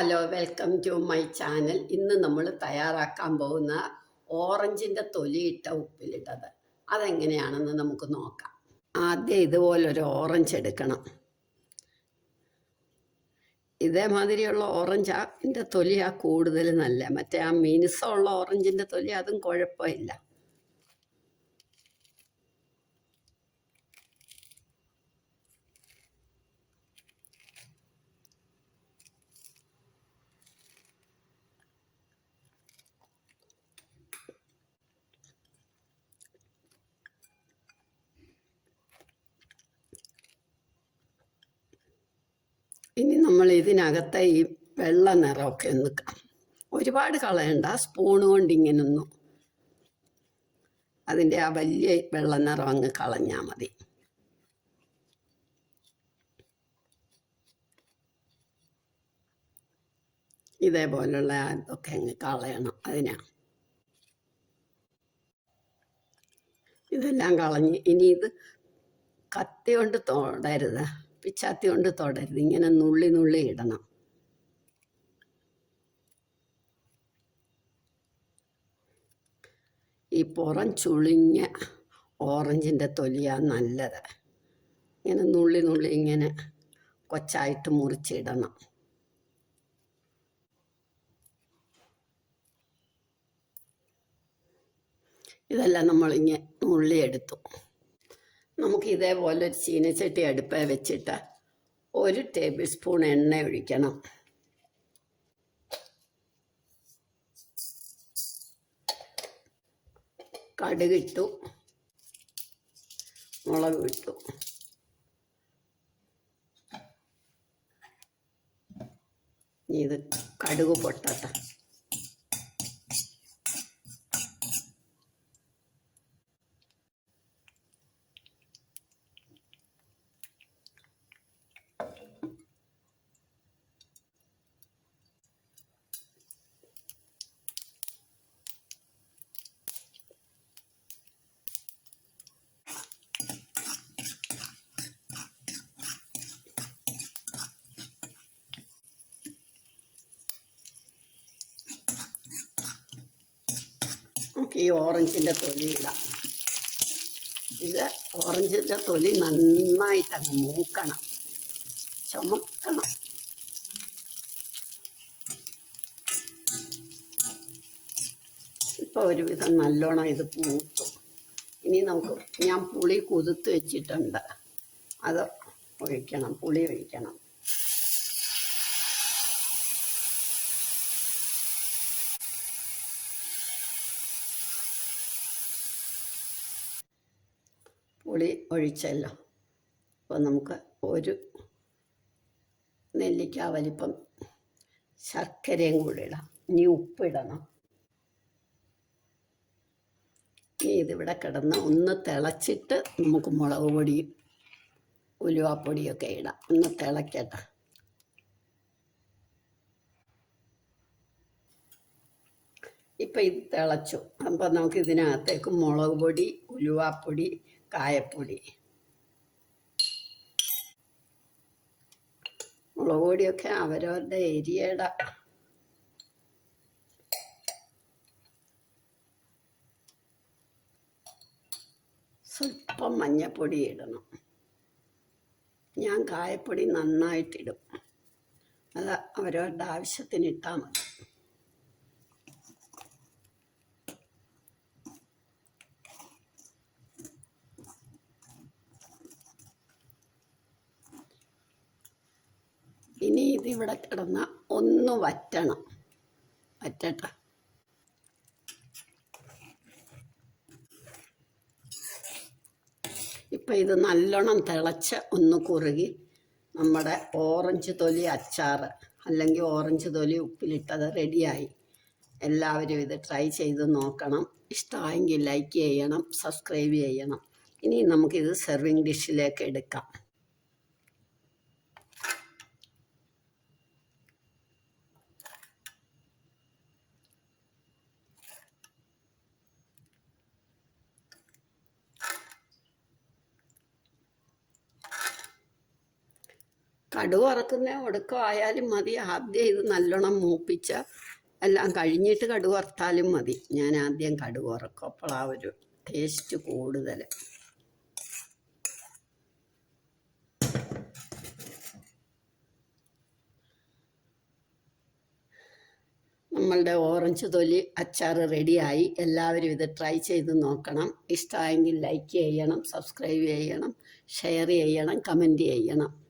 Hello, welcome to my channel. ഇന്ന് നമ്മൾ തയ്യാറാക്കാൻ പോകുന്ന ഓറഞ്ചിൻ്റെ തൊലിയിട്ട ഉപ്പിലിട്ടത് അതെങ്ങനെയാണെന്ന് നമുക്ക് നോക്കാം. ആദ്യം ഇതുപോലൊരു ഓറഞ്ച് എടുക്കണം. ഇതേമാതിരിയുള്ള ഓറഞ്ചിൻ്റെ തൊലിയാണ് കൂടുതൽ നല്ല. മറ്റേ ആ മിനുസമുള്ള ഓറഞ്ചിൻ്റെ തൊലി അതും കുഴപ്പമില്ല. ഇനി നമ്മൾ ഇതിനകത്തെ ഈ വെള്ള നിറമൊക്കെ ഒന്ന് ഒരുപാട് കളയണ്ട, സ്പൂണ് കൊണ്ട് ഇങ്ങനൊന്നും അതിൻ്റെ ആ വലിയ വെള്ള നിറം അങ്ങ് കളഞ്ഞാൽ മതി. ഇതേപോലുള്ള അതൊക്കെ അങ്ങ് കളയണം. ഇതെല്ലാം കളഞ്ഞ് ഇനി ഇത് കത്തി കൊണ്ട് തൊടരുത്, പിച്ചാത്തി കൊണ്ട് തൊടരുത്, ഇങ്ങനെ നുള്ളി നുള്ളി ഇടണം. ഈ പുറം ചുളിഞ്ഞ ഓറഞ്ചിൻ്റെ തൊലിയാണ് നല്ലത്. ഇങ്ങനെ നുള്ളി നുള്ളി ഇങ്ങനെ കൊച്ചായിട്ട് മുറിച്ചിടണം. ഇതെല്ലാം നമ്മളിങ്ങനെ നുള്ളിയെടുത്തു. നമുക്ക് ഇതേപോലെ ഒരു ചീനച്ചട്ടി അടുപ്പേ വെച്ചിട്ട് 1 ടേബിൾ സ്പൂൺ എണ്ണ ഒഴിക്കണം. കടുകിട്ടു, മുളക് ഇട്ടു. ഇത് കടുക് പൊട്ടട്ടെ. നമുക്ക് ഈ ഓറഞ്ചിൻ്റെ തൊലി ഇടാം. ഇത് ഓറഞ്ചിൻ്റെ തൊലി നന്നായിട്ടങ്ങ് മൂക്കണം, ചുമക്കണം. ഇപ്പോൾ ഒരുവിധം നല്ലോണം ഇത് മൂത്തു. ഇനി ഞാൻ പുളി കുതിർത്ത് വെച്ചിട്ടുണ്ട്, അത് ഒഴിക്കണം. പുളി ഒഴിക്കണം. പുളി ഒഴിച്ചല്ലോ. അപ്പോൾ നമുക്ക് ഒരു നെല്ലിക്ക വലിപ്പം ശർക്കരയും കൂടി ഇടാം. ഇനി ഉപ്പിടണം. ഇനി ഇതിവിടെ കിടന്ന് ഒന്ന് തിളച്ചിട്ട് നമുക്ക് മുളക് പൊടിയും ഉലുവാപ്പൊടിയൊക്കെ ഇടാം. ഒന്ന് തിളക്കട്ടെ. ഇപ്പം ഇത് തിളച്ചു. അപ്പം നമുക്ക് ഇതിനകത്തേക്ക് മുളക് പൊടി, ഉലുവാപ്പൊടി, കായപ്പൊടി, മുളക് പൊടിയൊക്കെ അവരവരുടെ ഏരിയയുടെ. സ്വല്പം മഞ്ഞപ്പൊടി ഇടണം. ഞാൻ കായപ്പൊടി നന്നായിട്ടിടും. അത് അവരവരുടെ ആവശ്യത്തിന് ഇട്ടാൽ മതി. ഇനി ഇതിവിടെ കിടന്ന ഒന്ന് വറ്റട്ടെ. ഇപ്പം ഇത് നല്ലോണം തിളച്ച് ഒന്ന് കുറുകി നമ്മുടെ ഓറഞ്ച് തൊലി അച്ചാർ അല്ലെങ്കിൽ ഓറഞ്ച് തൊലി ഉപ്പിലിട്ടത് റെഡിയായി. എല്ലാവരും ഇത് ട്രൈ ചെയ്ത് നോക്കണം. ഇഷ്ടമായെങ്കിൽ ലൈക്ക് ചെയ്യണം, സബ്സ്ക്രൈബ് ചെയ്യണം. ഇനി നമുക്കിത് സെർവിങ് ഡിഷിലേക്ക് എടുക്കാം. കടുക് വറുക്കുന്ന ഒടുക്കം ആയാലും മതി. ആദ്യം ഇത് നല്ലോണം മൂപ്പിച്ച എല്ലാം കഴിഞ്ഞിട്ട് കടുക് വറുത്താലും മതി. ഞാൻ ആദ്യം കടുക് വറുക്കും, അപ്പോൾ ആ ഒരു ടേസ്റ്റ് കൂടുതൽ. നമ്മളുടെ ഓറഞ്ച് തൊലി അച്ചാർ റെഡിയായി. എല്ലാവരും ഇത് ട്രൈ ചെയ്ത് നോക്കണം. ഇഷ്ടമായെങ്കിൽ ലൈക്ക് ചെയ്യണം, സബ്സ്ക്രൈബ് ചെയ്യണം, ഷെയർ ചെയ്യണം, കമൻറ്റ് ചെയ്യണം.